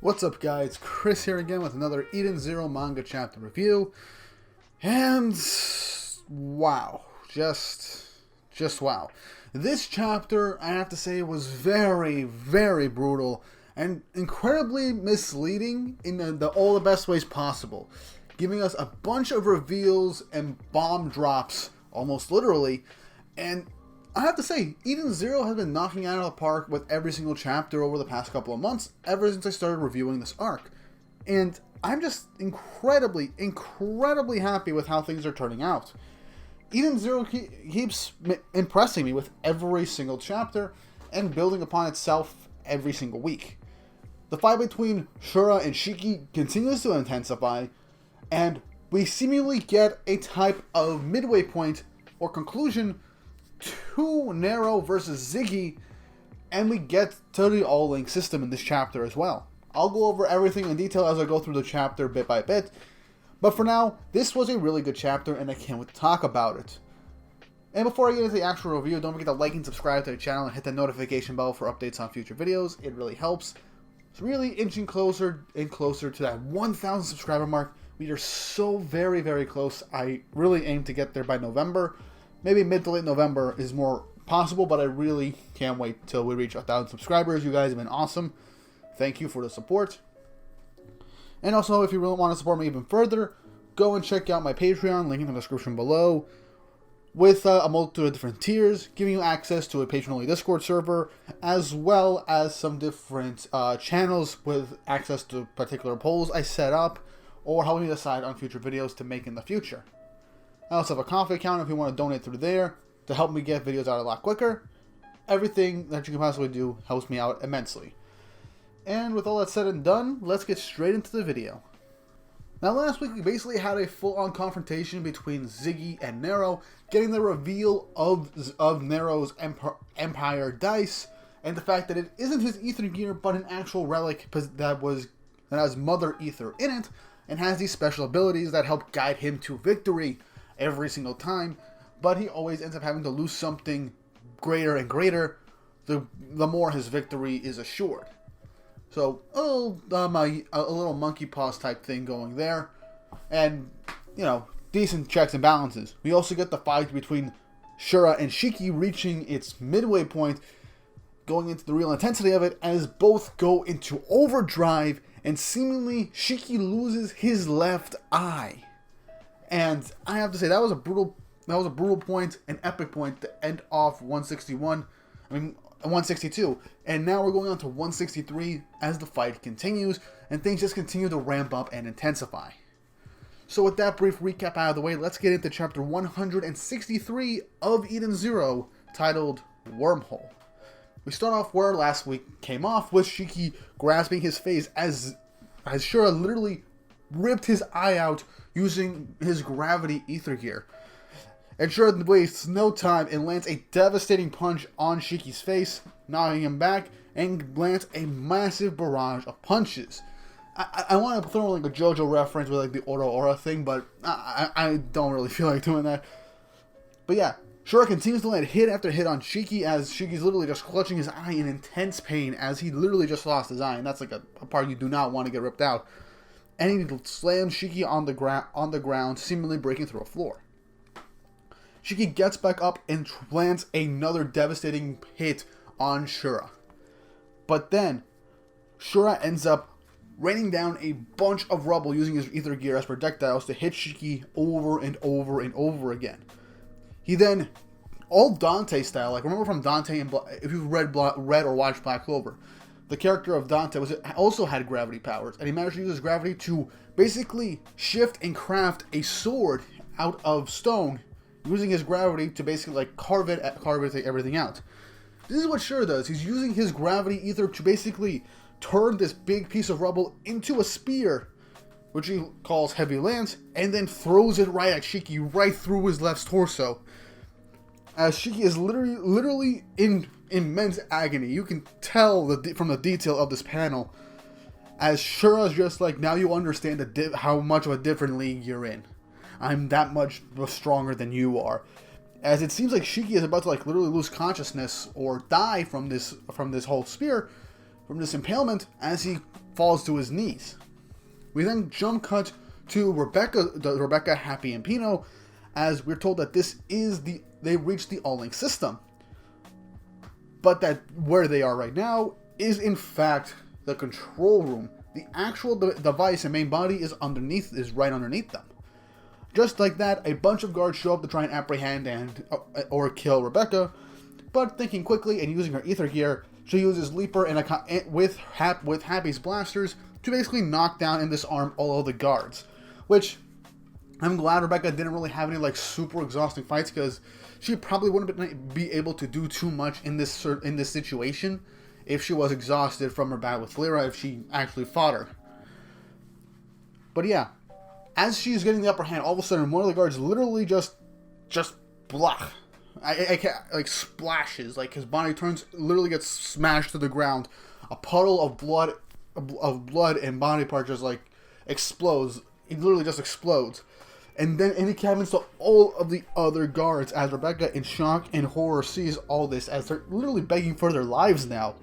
What's up, guys? Chris here again with another Eden Zero manga chapter review. And wow, just wow. This chapter, I have to say, was very, very brutal and incredibly misleading in all the best ways possible, giving us a bunch of reveals and bomb drops, almost literally. And I have to say, Eden Zero has been knocking it out of the park with every single chapter over the past couple of months, ever since I started reviewing this arc. And I'm just incredibly happy with how things are turning out. Eden Zero keeps impressing me with every single chapter and building upon itself every single week. The fight between Shura and Shiki continues to intensify, and we seemingly get a type of midway point or conclusion to Nero versus Ziggy, and we get to the all-link system in this chapter as well. I'll go over everything in detail as I go through the chapter bit by bit, but for now, this was a really good chapter and I can't wait to talk about it. And before I get into the actual review, don't forget to like and subscribe to the channel and hit the notification bell for updates on future videos. It really helps. It's really inching closer and closer to that 1,000 subscriber mark. We are so very, very close. I really aim to get there by November. Maybe mid to late November is more possible, but I really can't wait till we reach 1,000 subscribers. You guys have been awesome. Thank you for the support. And also, if you really want to support me even further, go and check out my Patreon, link in the description below, with a multitude of different tiers, giving you access to a patron-only Discord server, as well as some different channels with access to particular polls I set up, or helping me decide on future videos to make in the future. I also have a Ko-fi account if you want to donate through there to help me get videos out a lot quicker. Everything that you can possibly do helps me out immensely. And with all that said and done, let's get straight into the video. Now, last week we basically had a full-on confrontation between Ziggy and Nero, getting the reveal of Nero's Empire Dice, and the fact that it isn't his ether gear, but an actual relic that has Mother Ether in it, and has these special abilities that help guide him to victory every single time, but he always ends up having to lose something greater and greater the more his victory is assured. So a little monkey paws type thing going there, and decent checks and balances. We also get the fight between Shura and Shiki reaching its midway point, going into the real intensity of it as both go into overdrive, and seemingly Shiki loses his left eye. And I have to say, that was a brutal point, an epic point to end off 162. And now we're going on to 163 as the fight continues, and things just continue to ramp up and intensify. So with that brief recap out of the way, let's get into chapter 163 of Eden Zero, titled Wormhole. We start off where last week came off, with Shiki grasping his face as Shura literally ripped his eye out using his gravity ether gear. And Shura wastes no time and lands a devastating punch on Shiki's face, knocking him back, and lands a massive barrage of punches. I want to throw like a JoJo reference with like the Ora thing, but I don't really feel like doing that. But yeah, Shura continues to land hit after hit on Shiki as Shiki's literally just clutching his eye in intense pain as he literally just lost his eye, and that's like a part you do not want to get ripped out. And he slams Shiki on the ground, seemingly breaking through a floor. Shiki gets back up and lands another devastating hit on Shura. But then, Shura ends up raining down a bunch of rubble using his ether gear as projectiles to hit Shiki over and over and over again. He then, all Dante style, like remember from Dante, and if you've read or watched Black Clover, the character of Dante also had gravity powers, and he managed to use his gravity to basically shift and craft a sword out of stone, using his gravity to basically like carve everything out. This is what Shura does. He's using his gravity ether to basically turn this big piece of rubble into a spear, which he calls Heavy Lance, and then throws it right at Shiki, right through his left torso. As Shiki is literally in immense agony. You can tell from the detail of this panel, as Shura's just like, now you understand how much of a different league you're in. I'm that much stronger than you are. As it seems like Shiki is about to like literally lose consciousness or die from this whole spear, from this impalement, as he falls to his knees. We then jump cut to Rebecca, Happy, and Pino, as we're told that they've reached the All-Link system. But that where they are right now is in fact the control room. The actual device and main body is right underneath them. Just like that, a bunch of guards show up to try and apprehend or kill Rebecca, but thinking quickly and using her ether gear, she uses Leaper with Happy's blasters to basically knock down and disarm all of the guards. Which, I'm glad Rebecca didn't really have any super exhausting fights, because she probably wouldn't be able to do too much in this situation if she was exhausted from her battle with Flyra, if she actually fought her. But yeah, as she's getting the upper hand, all of a sudden one of the guards literally just blah. I can't, splashes, his body literally gets smashed to the ground. A puddle of blood and body parts just explodes. It literally just explodes. And then it happens to all of the other guards, as Rebecca, in shock and horror, sees all this as they're literally begging for their lives now.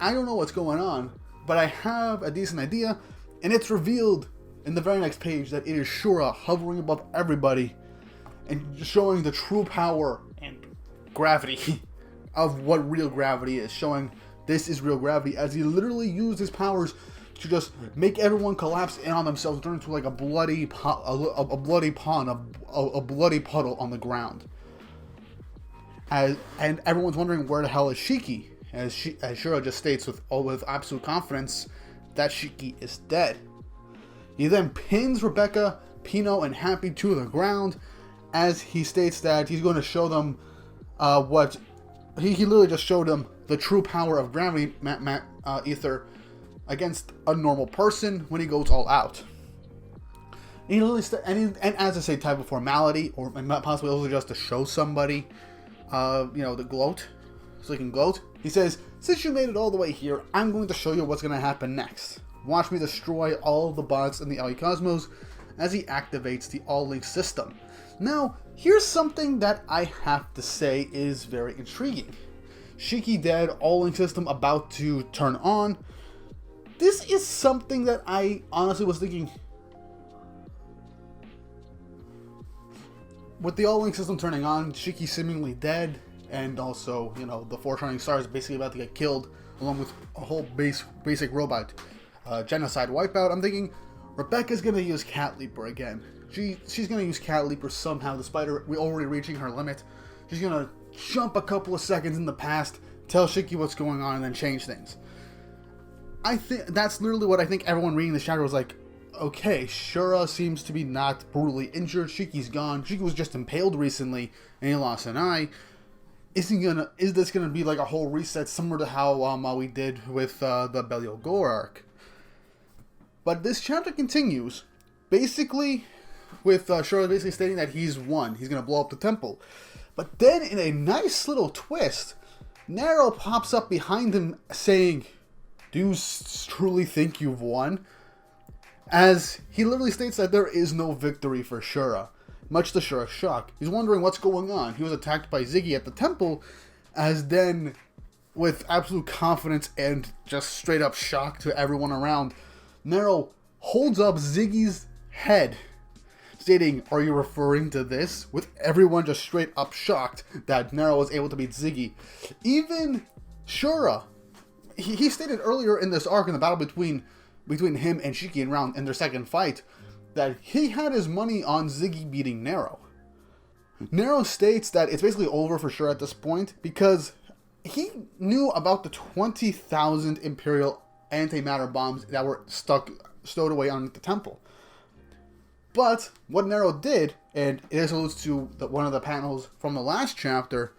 I don't know what's going on, but I have a decent idea, and it's revealed in the very next page that it is Shura hovering above everybody and showing the true power and gravity of what real gravity is, showing this is real gravity, as he literally used his powers to just make everyone collapse in on themselves, turn into a bloody pond, a bloody puddle on the ground. And everyone's wondering where the hell is Shiki, as Shura just states with absolute confidence that Shiki is dead. He then pins Rebecca, Pino, and Happy to the ground, as he states that he's going to show them he literally just showed them the true power of gravity ether against a normal person when he goes all out. And he literally and as I say, type of formality, or possibly also just to show somebody, the gloat, so he can gloat. He says, "Since you made it all the way here, I'm going to show you what's going to happen next. Watch me destroy all of the bots in the LE Cosmos," as he activates the All-Link system. Now, here's something that I have to say is very intriguing. Shiki dead, All-Link system about to turn on. This is something that I honestly was thinking. With the All-Link system turning on, Shiki seemingly dead, and also, the four shining stars basically about to get killed, along with a whole basic robot genocide wipeout. I'm thinking Rebecca's gonna use Cat Leaper again. She's gonna use Cat Leaper somehow, despite her already reaching her limit. She's gonna jump a couple of seconds in the past, tell Shiki what's going on, and then change things. I think that's literally what I think everyone reading the chapter was like, okay, Shura seems to be not brutally injured. Shiki's gone. Shiki was just impaled recently, and he lost an eye. Is this gonna be a whole reset, similar to how we did with the Belial Gore arc? But this chapter continues, basically, with Shura basically stating that he's won. He's gonna blow up the temple. But then, in a nice little twist, Nero pops up behind him saying, "Do you truly think you've won?" As he literally states that there is no victory for Shura, much to Shura's shock. He's wondering what's going on. He was attacked by Ziggy at the temple, as then, with absolute confidence and just straight up shock to everyone around, Nero holds up Ziggy's head, stating, "Are you referring to this?" With everyone just straight up shocked that Nero was able to beat Ziggy. Even Shura, he stated earlier in this arc, in the battle between him and Shiki in their second fight, that he had his money on Ziggy beating Nero. Nero states that it's basically over for Shura at this point, because he knew about the 20,000 Imperial antimatter bombs that were stowed away on the temple. But what Nero did, and it alludes to one of the panels from the last chapter,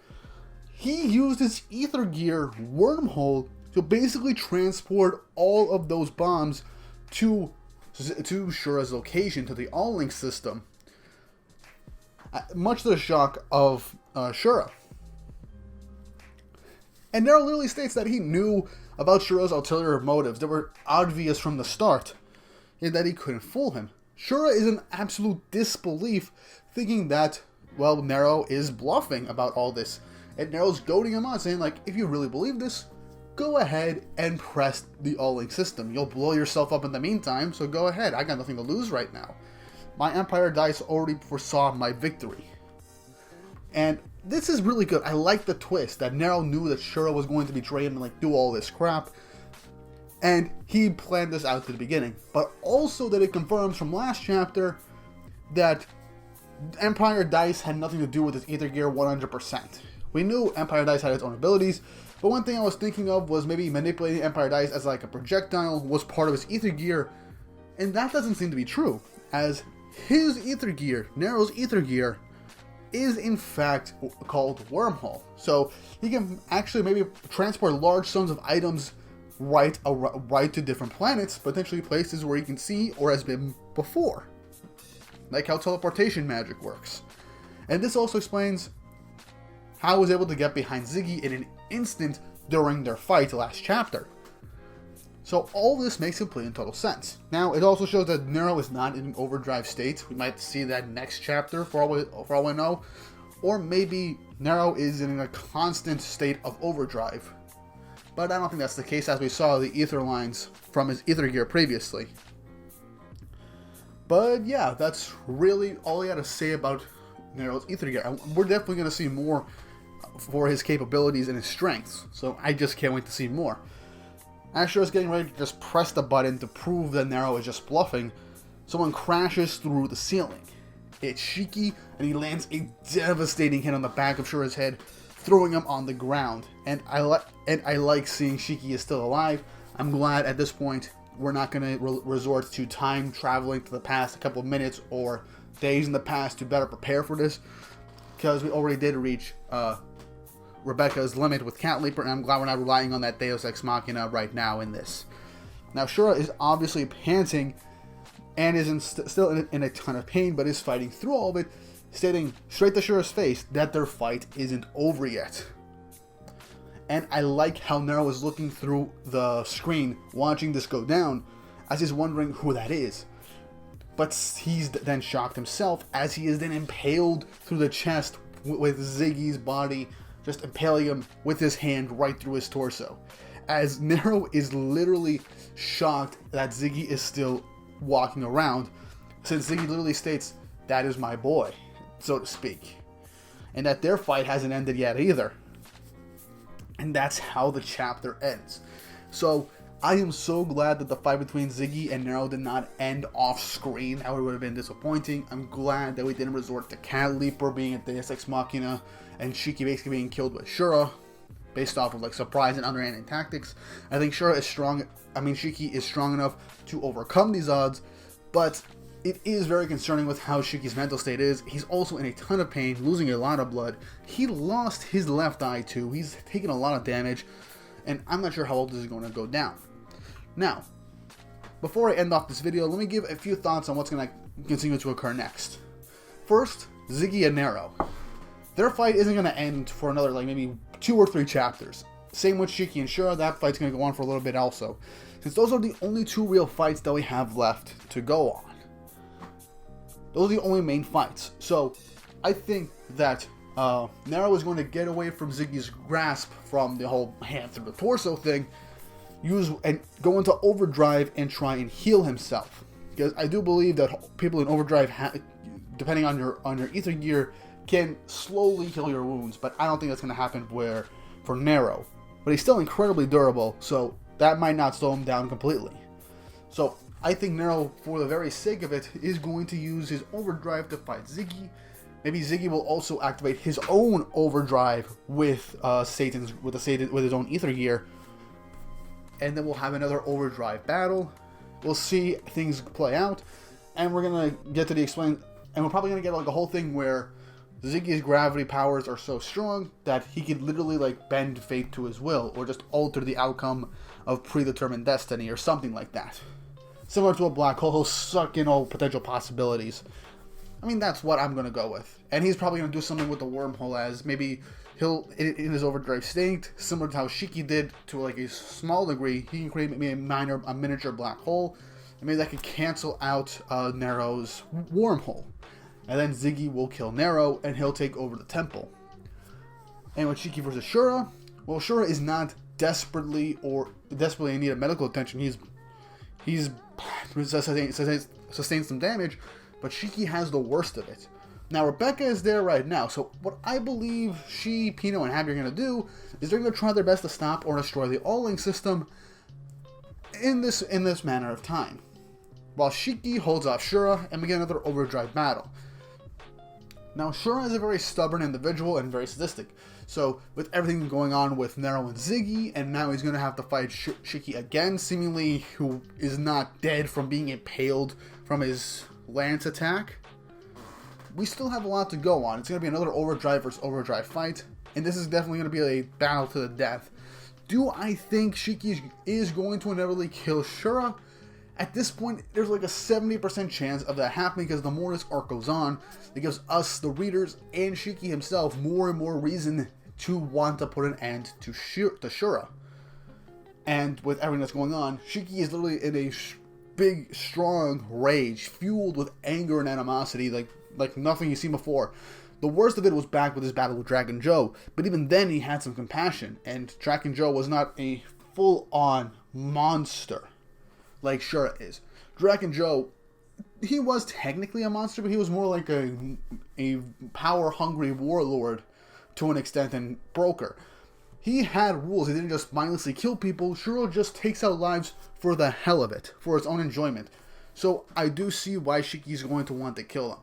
he used his ether gear wormhole to basically transport all of those bombs to Shura's location, to the All-Link system, much to the shock of Shura. And Nero literally states that he knew about Shura's ulterior motives that were obvious from the start, and that he couldn't fool him. Shura is in absolute disbelief, thinking that, Nero is bluffing about all this. And Nero's goading him on, saying, if you really believe this, go ahead and press the all-link system. You'll blow yourself up in the meantime, so go ahead. I got nothing to lose right now. My Empire Dice already foresaw my victory. And this is really good. I like the twist that Nero knew that Shura was going to betray him and like do all this crap. And he planned this out to the beginning. But also that it confirms from last chapter that Empire Dice had nothing to do with his Ether Gear 100%. We knew Empire Dice had its own abilities, but one thing I was thinking of was maybe manipulating Empire Dice as like a projectile was part of his Ether Gear, and that doesn't seem to be true, as his Ether Gear, Nero's Ether Gear, is in fact called Wormhole. So he can actually maybe transport large sums of items right to different planets, potentially places where he can see or has been before. Like how teleportation magic works. And this also explains how he was able to get behind Ziggy in an instant during their fight last chapter. So all this makes complete and total sense. Now, it also shows that Nero is not in an overdrive state. We might see that next chapter, for all we know. Or maybe Nero is in a constant state of overdrive. But I don't think that's the case, as we saw the ether lines from his Ether Gear previously. But yeah, that's really all I had to say about Nero's Ether Gear. We're definitely going to see more for his capabilities and his strengths. So I just can't wait to see more. As Shura is getting ready to just press the button to prove that Nero is just bluffing, someone crashes through the ceiling. It's Shiki, and he lands a devastating hit on the back of Shura's head, throwing him on the ground. And I like seeing Shiki is still alive. I'm glad at this point we're not going to resort to time traveling to the past a couple of minutes or days in the past to better prepare for this, because we already did reach Rebecca's limit with Cat Leaper, and I'm glad we're not relying on that Deus Ex Machina right now in this. Now, Shura is obviously panting and is still in a ton of pain, but is fighting through all of it, stating straight to Shura's face that their fight isn't over yet. And I like how Nero is looking through the screen, watching this go down, as he's wondering who that is. But he's then shocked himself, as he is then impaled through the chest with Ziggy's body, just impaling him with his hand right through his torso. As Nero is literally shocked that Ziggy is still walking around, since Ziggy literally states, "That is my boy," so to speak. And that their fight hasn't ended yet either. And that's how the chapter ends. So, I am so glad that the fight between Ziggy and Nero did not end off screen. That would have been disappointing. I'm glad that we didn't resort to Cat Leaper being a Deus Ex Machina and Shiki basically being killed with Shura, based off of like surprise and underhanded tactics. I think Shura is strong. Shiki is strong enough to overcome these odds, but it is very concerning with how Shiki's mental state is. He's also in a ton of pain, losing a lot of blood. He lost his left eye too. He's taken a lot of damage, and I'm not sure how old this is going to go down. Now, before I end off this video, let me give a few thoughts on what's going to continue to occur next. First, Ziggy and Nero. Their fight isn't going to end for another, like, maybe 2 or 3 chapters. Same with Shiki and Shura, that fight's going to go on for a little bit also, since those are the only 2 real fights that we have left to go on. Those are the only main fights. So, I think that Nero is going to get away from Ziggy's grasp from the whole hand through the torso thing, go into overdrive and try and heal himself. Because I do believe that people in overdrive, depending on your Ether Gear, can slowly heal your wounds, but I don't think that's going to happen for Nero. But he's still incredibly durable, so that might not slow him down completely. So I think Nero, for the very sake of it, is going to use his overdrive to fight Ziggy. Maybe Ziggy will also activate his own overdrive with his own Ether Gear, and then we'll have another overdrive battle. We'll see things play out, and we're gonna get to and we're probably gonna get like a whole thing where Ziggy's gravity powers are so strong that he could literally like bend fate to his will, or just alter the outcome of predetermined destiny, or something like that. Similar to a black hole, he'll suck in all potential possibilities. I mean, that's what I'm gonna go with. And he's probably gonna do something with the wormhole, as maybe he'll, in his overdrive state, similar to how Shiki did to like a small degree, he can create maybe a miniature black hole, and maybe that could cancel out Nero's wormhole. And then Ziggy will kill Nero, and he'll take over the temple. And with Shiki versus Shura, well, Shura is not desperately in need of medical attention. He's sustained some damage, but Shiki has the worst of it. Now, Rebecca is there right now, so what I believe she, Pino, and Happy are going to do is they're going to try their best to stop or destroy the All-Link system in this manner of time, while Shiki holds off Shura and we get another overdrive battle. Now, Shura is a very stubborn individual and very sadistic, so with everything going on with Nero and Ziggy, and now he's going to have to fight Shiki again, seemingly who is not dead from being impaled from his lance attack. We still have a lot to go on. It's going to be another overdrive versus overdrive fight, and this is definitely going to be a battle to the death. Do I think Shiki is going to inevitably kill Shura? At this point, there's like a 70% chance of that happening, because the more this arc goes on, it gives us, the readers, and Shiki himself more and more reason to want to put an end to Shura. And with everything that's going on, Shiki is literally in a big, strong rage, fueled with anger and animosity like nothing you've seen before. The worst of it was back with his battle with Dragon Joe, but even then he had some compassion, and Dragon Joe was not a full-on monster like Shura is. Dragon Joe, he was technically a monster, but he was more like a power-hungry warlord to an extent and broker. He had rules. He didn't just mindlessly kill people. Shura just takes out lives for the hell of it, for its own enjoyment. So I do see why Shiki's going to want to kill him.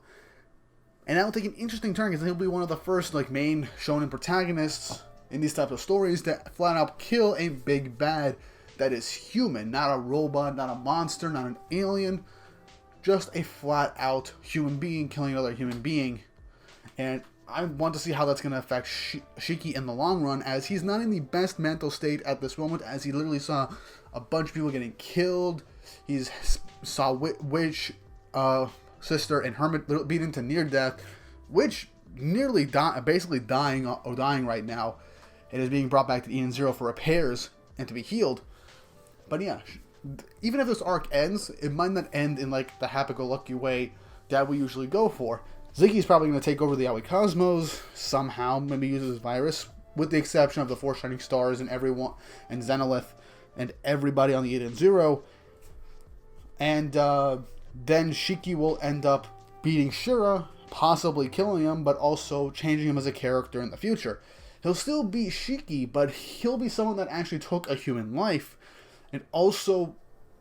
And that'll take an interesting turn, because he'll be one of the first main shonen protagonists in these types of stories that flat out kill a big bad that is human, not a robot, not a monster, not an alien, just a flat out human being killing another human being. And I want to see how that's going to affect Shiki in the long run, as he's not in the best mental state at this moment, as he literally saw a bunch of people getting killed. He saw Witch, Sister, and Hermit beaten to near death. Witch nearly basically dying right now, and is being brought back to Eden Zero for repairs and to be healed. But yeah, even if this arc ends, it might not end in like the happy-go-lucky way that we usually go for. Ziggy's probably going to take over the Aoi Cosmos somehow, maybe use his virus, with the exception of the Four Shining Stars and everyone, and Zenolith, and everybody on the Eden Zero. And then Shiki will end up beating Shura, possibly killing him, but also changing him as a character in the future. He'll still be Shiki, but he'll be someone that actually took a human life, and also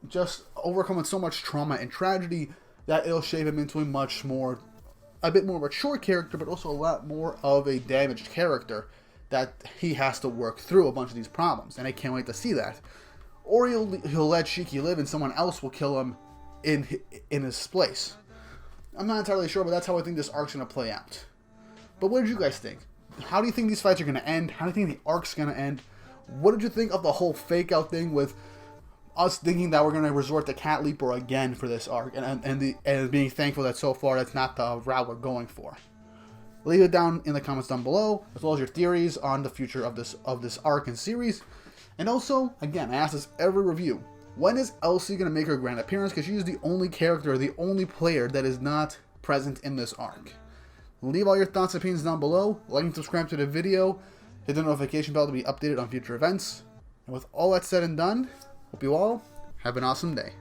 just overcome with so much trauma and tragedy that it'll shape him into a bit more mature character, but also a lot more of a damaged character that he has to work through a bunch of these problems, and I can't wait to see that. Or he'll let Shiki live and someone else will kill him in his place. I'm not entirely sure, but that's how I think this arc's going to play out. But what did you guys think? How do you think these fights are going to end? How do you think the arc's going to end? What did you think of the whole fake out thing with us thinking that we're going to resort to Cat Leaper again for this arc, and being thankful that so far that's not the route we're going for? Leave it down in the comments down below, as well as your theories on the future of this arc and series. And also, again, I ask this every review, when is Elsie going to make her grand appearance? Because she's the only character, the only player that is not present in this arc. Leave all your thoughts and opinions down below. Like and subscribe to the video. Hit the notification bell to be updated on future events. And with all that said and done, hope you all have an awesome day.